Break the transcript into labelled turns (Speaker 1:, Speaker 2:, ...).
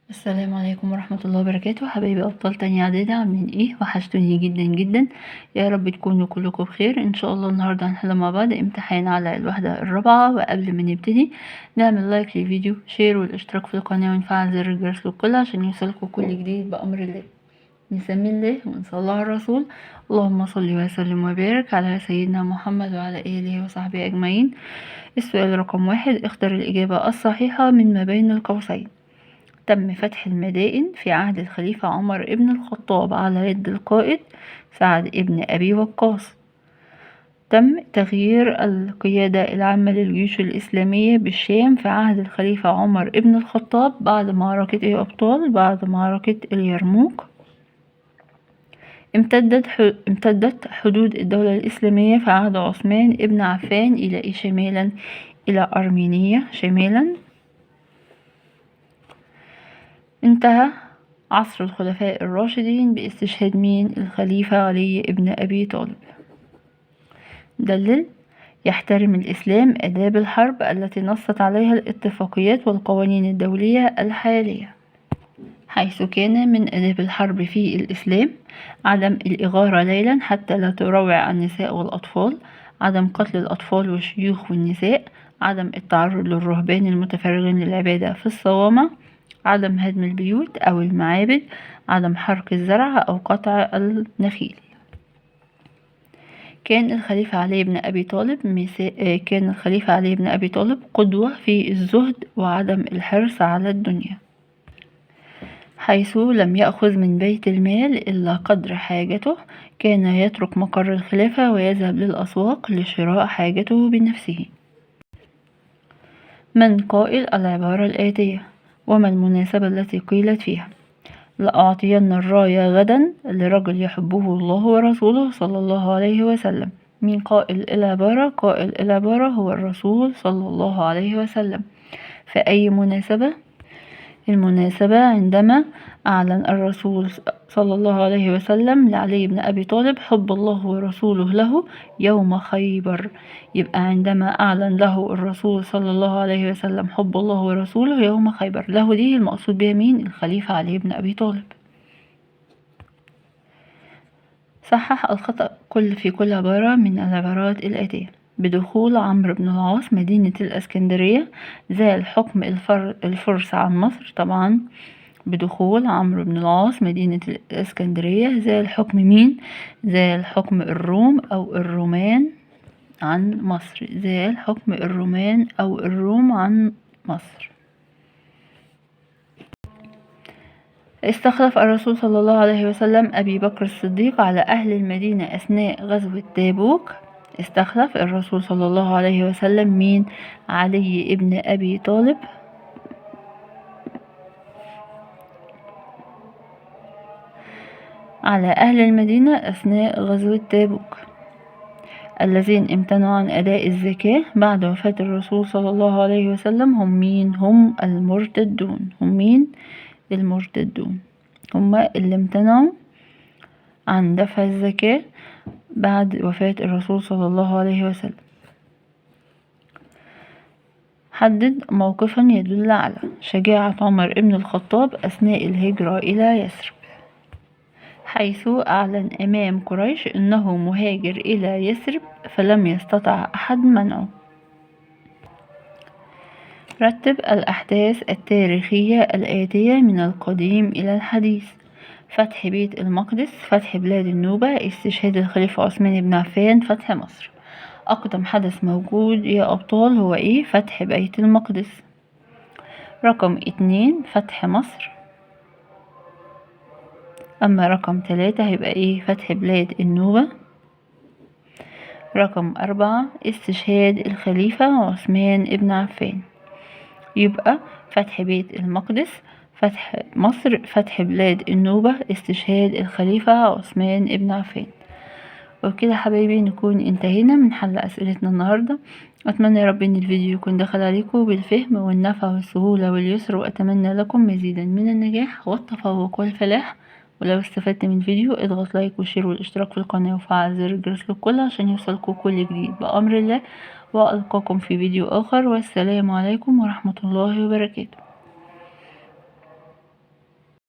Speaker 1: السلام عليكم ورحمة الله وبركاته. حبايبي أبطال تانية إعدادي، عاملين ايه؟ وحشتوني جدا جدا. يا رب تكونوا كلكم بخير ان شاء الله. النهاردة هنحل مع بعض امتحان على الوحدة الرابعة، وقبل ما نبتدي نعمل لايك للفيديو، شير والاشتراك في القناة، ونفعل زر الجرس للكل عشان يوصلكم كل جديد بأمر الله. نسمي الله ونصلي على الرسول. اللهم صل وسلم وبارك على سيدنا محمد وعلى آله وصحبه أجمعين. السؤال رقم 1، اختر الإجابة الصحيحة من ما بين القوسين. تم فتح المدائن في عهد الخليفة عمر ابن الخطاب على يد القائد سعد ابن أبي وقاص. تم تغيير القيادة العامة للجيوش الإسلامية بالشام في عهد الخليفة عمر ابن الخطاب بعد معركة بعد معركة اليرموك. امتدت حدود الدولة الإسلامية في عهد عثمان ابن عفان إلى شمالا إلى أرمينيا شمالا. انتهى عصر الخلفاء الراشدين باستشهاد مين؟ الخليفة علي ابن أبي طالب. دلل: يحترم الإسلام آداب الحرب التي نصت عليها الاتفاقيات والقوانين الدولية الحالية، حيث كان من آداب الحرب في الإسلام عدم الإغارة ليلا حتى لا تروع النساء والأطفال، عدم قتل الأطفال والشيوخ والنساء، عدم التعرض للرهبان المتفرغين للعبادة في الصوامع، عدم هدم البيوت أو المعابد، عدم حرق الزرع أو قطع النخيل. كان الخليفة علي بن أبي طالب قدوة في الزهد وعدم الحرص على الدنيا، حيث لم يأخذ من بيت المال إلا قدر حاجته. كان يترك مقر الخلافة ويذهب للأسواق لشراء حاجته بنفسه. من قائل العبارة الآتية؟ وما المناسبة التي قيلت فيها؟ لأعطين الراية غدا لرجل يحبه الله ورسوله صلى الله عليه وسلم. مين قائل العبارة؟ قائل العبارة هو الرسول صلى الله عليه وسلم. في أي مناسبة؟ المناسبة عندما أعلن الرسول صلى الله عليه وسلم لعلي بن أبي طالب حب الله ورسوله له يوم خيبر. يبقى عندما أعلن له الرسول صلى الله عليه وسلم حب الله ورسوله يوم خيبر، له دي المقصود بها مين؟ الخليفة علي بن أبي طالب. صحح الخطأ في كل عبارة من العبارات الآتية: بدخول عمرو بن العاص مدينة الإسكندرية زال حكم الفرس عن مصر. طبعا بدخول عمرو بن العاص مدينة الإسكندرية زال حكم مين؟ زال حكم الروم أو الرومان عن مصر. زال حكم الرومان أو الروم عن مصر. استخلف الرسول صلى الله عليه وسلم أبي بكر الصديق على أهل المدينة أثناء غزوة تبوك. استخلف الرسول صلى الله عليه وسلم مين؟ علي ابن أبي طالب على أهل المدينة أثناء غزوة تبوك. الذين امتنعوا عن أداء الزكاة بعد وفاة الرسول صلى الله عليه وسلم هم مين؟ هم المرتدون. هم مين؟ المرتدون. هم اللي امتنعوا عن دفع الزكاة بعد وفاة الرسول صلى الله عليه وسلم. حدد موقفا يدل على شجاعة عمر بن الخطاب أثناء الهجرة إلى يثرب، حيث أعلن أمام قريش أنه مهاجر إلى يثرب فلم يستطع أحد منعه. رتب الأحداث التاريخية الآتية من القديم إلى الحديث: فتح بيت المقدس، فتح بلاد النوبة، استشهاد الخليفة عثمان بن عفان، فتح مصر. أقدم حدث موجود يا أبطال هو إيه؟ فتح بيت المقدس. رقم 2 فتح مصر. أما رقم 3 هيبقى إيه؟ فتح بلاد النوبة. رقم 4 استشهاد الخليفة عثمان بن عفان. يبقى فتح بيت المقدس، فتح مصر، فتح بلاد النوبة، استشهاد الخليفة عثمان بن عفان. وبكده حبايبي نكون انتهينا من حل أسئلتنا النهاردة. أتمنى يا رب إن الفيديو يكون دخل عليكم بالفهم والنفع والسهولة واليسر، وأتمنى لكم مزيدا من النجاح والتفوق والفلاح. ولو استفدت من الفيديو اضغط لايك وشير والاشتراك في القناة وفعل زر الجرس للكل عشان يوصلكم كل جديد بأمر الله. وألقاكم في فيديو آخر، والسلام عليكم ورحمة الله وبركاته.